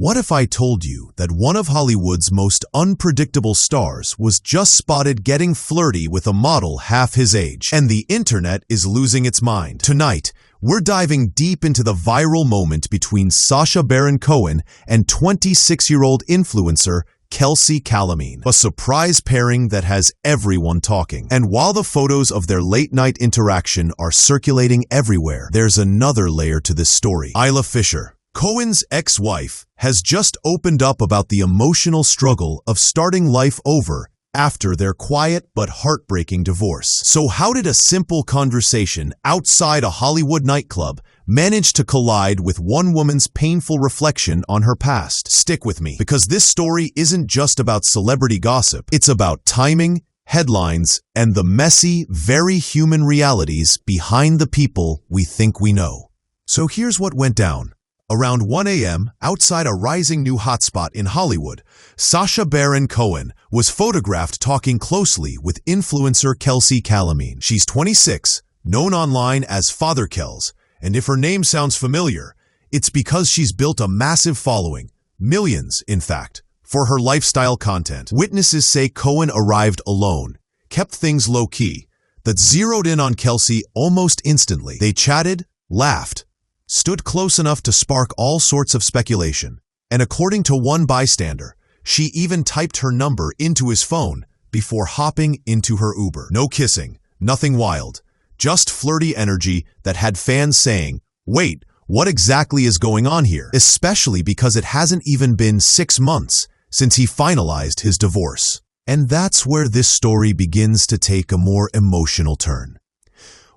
What if I told you that one of Hollywood's most unpredictable stars was just spotted getting flirty with a model half his age, and the internet is losing its mind? Tonight, we're diving deep into the viral moment between Sacha Baron Cohen and 26-year-old influencer Kelsey Calamine, a surprise pairing that has everyone talking. And while the photos of their late-night interaction are circulating everywhere, there's another layer to this story. Isla Fisher, Cohen's ex-wife, has just opened up about the emotional struggle of starting life over after their quiet but heartbreaking divorce. So how did a simple conversation outside a Hollywood nightclub manage to collide with one woman's painful reflection on her past? Stick with me, because this story isn't just about celebrity gossip. It's about timing, headlines, and the messy, very human realities behind the people we think we know. So here's what went down. Around 1 a.m., outside a rising new hotspot in Hollywood, Sacha Baron Cohen was photographed talking closely with influencer Kelsey Calamine. She's 26, known online as Father Kels, and if her name sounds familiar, it's because she's built a massive following, millions in fact, for her lifestyle content. Witnesses say Cohen arrived alone, kept things low-key, but zeroed in on Kelsey almost instantly. They chatted, laughed, stood close enough to spark all sorts of speculation, and according to one bystander, she even typed her number into his phone before hopping into her Uber. No kissing, nothing wild, just flirty energy that had fans saying, "Wait, what exactly is going on here?" Especially because it hasn't even been 6 months since he finalized his divorce. And that's where this story begins to take a more emotional turn.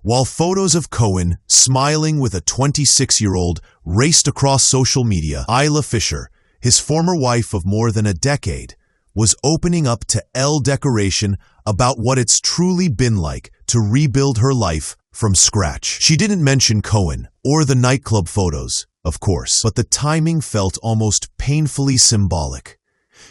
While photos of Cohen smiling with a 26-year-old raced across social media, Isla Fisher, his former wife of more than a decade, was opening up to Elle Decoration about what it's truly been like to rebuild her life from scratch. She didn't mention Cohen or the nightclub photos, of course, but the timing felt almost painfully symbolic.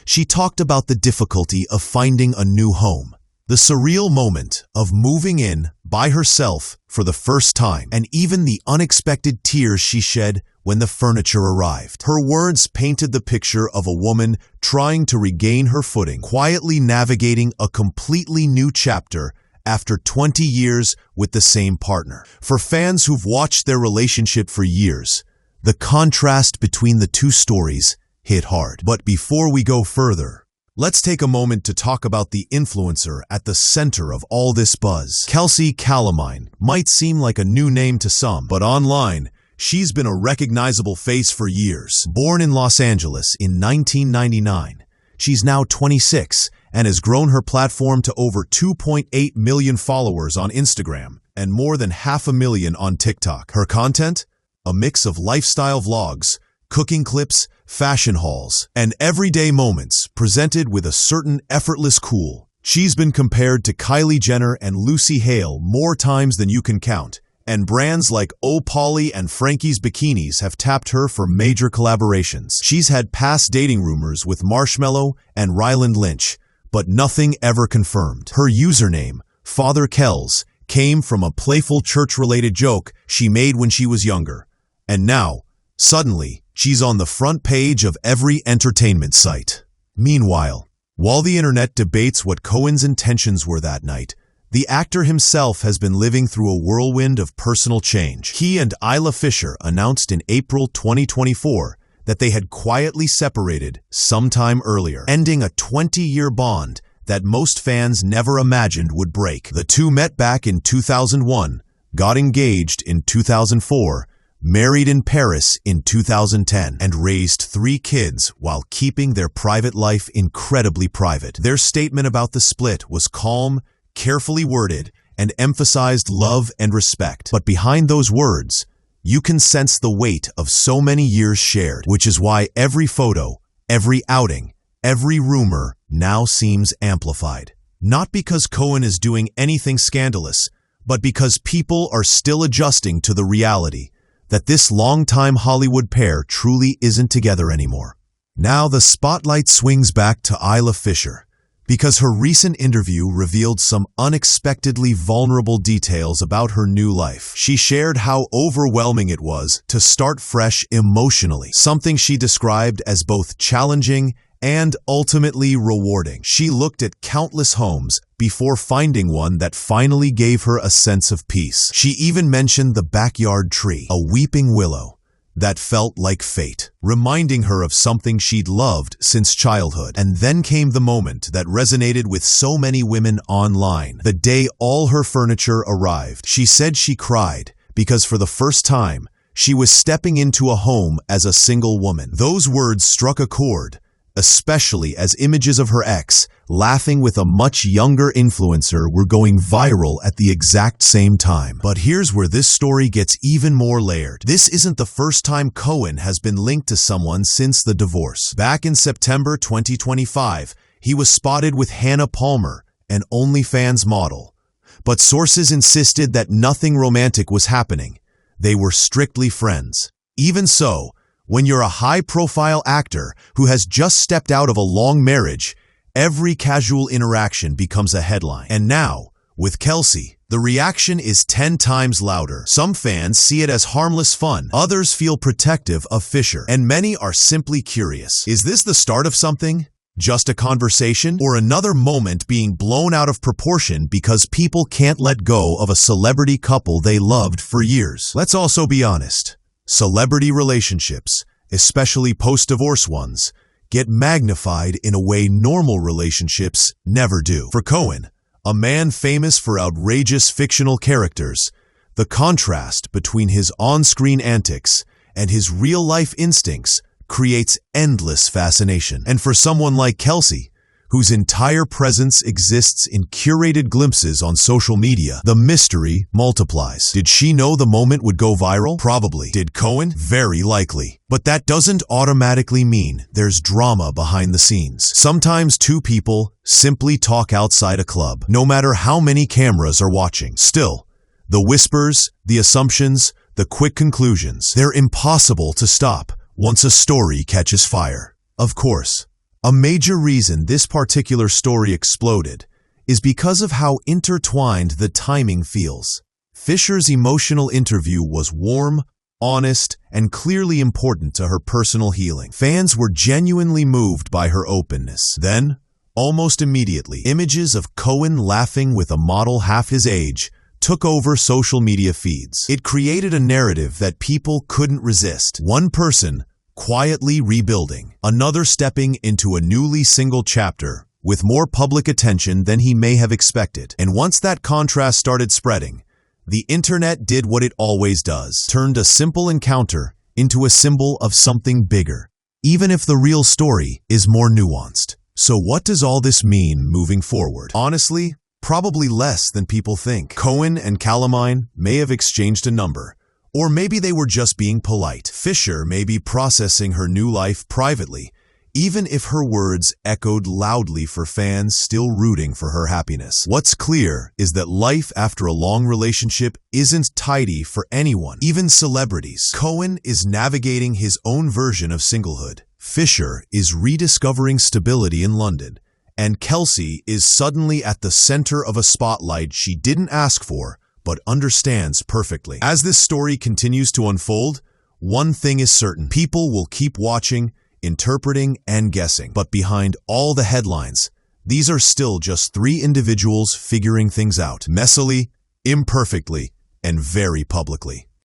She talked about the difficulty of finding a new home, the surreal moment of moving in by herself for the first time, and even the unexpected tears she shed when the furniture arrived. Her words painted the picture of a woman trying to regain her footing, quietly navigating a completely new chapter after 20 years with the same partner. For fans who've watched their relationship for years, the contrast between the two stories hit hard. But before we go further, let's take a moment to talk about the influencer at the center of all this buzz. Kelsey Calamine might seem like a new name to some, but online, she's been a recognizable face for years. Born in Los Angeles in 1999, she's now 26 and has grown her platform to over 2.8 million followers on Instagram and more than 500,000 on TikTok. Her content? A mix of lifestyle vlogs, cooking clips, fashion hauls, and everyday moments presented with a certain effortless cool. She's been compared to Kylie Jenner and Lucy Hale more times than you can count, and brands like Polly and Frankie's Bikinis have tapped her for major collaborations. She's had past dating rumors with Marshmello and Ryland Lynch, but nothing ever confirmed. Her username, Father Kels, came from a playful church-related joke she made when she was younger. And now, suddenly, she's on the front page of every entertainment site. Meanwhile, while the internet debates what Cohen's intentions were that night, the actor himself has been living through a whirlwind of personal change. He and Isla Fisher announced in April 2024 that they had quietly separated sometime earlier, ending a 20-year bond that most fans never imagined would break. The two met back in 2001, got engaged in 2004, married in Paris in 2010, and raised 3 kids while keeping their private life incredibly private. Their statement about the split was calm, carefully worded, and emphasized love and respect. But behind those words, you can sense the weight of so many years shared, which is why every photo, every outing, every rumor now seems amplified. Not because Cohen is doing anything scandalous, but because people are still adjusting to the reality that this longtime Hollywood pair truly isn't together anymore. Now the spotlight swings back to Isla Fisher, because her recent interview revealed some unexpectedly vulnerable details about her new life. She shared how overwhelming it was to start fresh emotionally, something she described as both challenging and ultimately rewarding. She looked at countless homes before finding one that finally gave her a sense of peace. She even mentioned the backyard tree, a weeping willow, that felt like fate, reminding her of something she'd loved since childhood. And then came the moment that resonated with so many women online. The day all her furniture arrived, she said she cried because for the first time, she was stepping into a home as a single woman. Those words struck a chord, especially as images of her ex laughing with a much younger influencer were going viral at the exact same time. But here's where this story gets even more layered. This isn't the first time Cohen has been linked to someone since the divorce. Back in September 2025, he was spotted with Hannah Palmer, an OnlyFans model. But sources insisted that nothing romantic was happening. They were strictly friends. Even so, when you're a high-profile actor who has just stepped out of a long marriage, every casual interaction becomes a headline. And now, with Kelsey, the reaction is 10 times louder. Some fans see it as harmless fun, others feel protective of Fisher, and many are simply curious. Is this the start of something? Just a conversation? Or another moment being blown out of proportion because people can't let go of a celebrity couple they loved for years? Let's also be honest. Celebrity relationships, especially post-divorce ones, get magnified in a way normal relationships never do. For Cohen, a man famous for outrageous fictional characters, the contrast between his on-screen antics and his real-life instincts creates endless fascination. And for someone like Kelsey, whose entire presence exists in curated glimpses on social media, the mystery multiplies. Did she know the moment would go viral? Probably. Did Cohen? Very likely. But that doesn't automatically mean there's drama behind the scenes. Sometimes two people simply talk outside a club, no matter how many cameras are watching. Still, the whispers, the assumptions, the quick conclusions, they're impossible to stop once a story catches fire. Of course, a major reason this particular story exploded is because of how intertwined the timing feels. Fisher's emotional interview was warm, honest, and clearly important to her personal healing. Fans were genuinely moved by her openness. Then, almost immediately, images of Cohen laughing with a model half his age took over social media feeds. It created a narrative that people couldn't resist. One person quietly rebuilding, another stepping into a newly single chapter with more public attention than he may have expected. And once that contrast started spreading, the internet did what it always does, turned a simple encounter into a symbol of something bigger, even if the real story is more nuanced. So what does all this mean moving forward? Honestly, probably less than people think. Cohen and Calamine may have exchanged a number, or maybe they were just being polite. Fisher may be processing her new life privately, even if her words echoed loudly for fans still rooting for her happiness. What's clear is that life after a long relationship isn't tidy for anyone, even celebrities. Cohen is navigating his own version of singlehood. Fisher is rediscovering stability in London, and Kelsey is suddenly at the center of a spotlight she didn't ask for, but understands perfectly. As this story continues to unfold, one thing is certain. People will keep watching, interpreting, and guessing. But behind all the headlines, these are still just three individuals figuring things out, messily, imperfectly, and very publicly.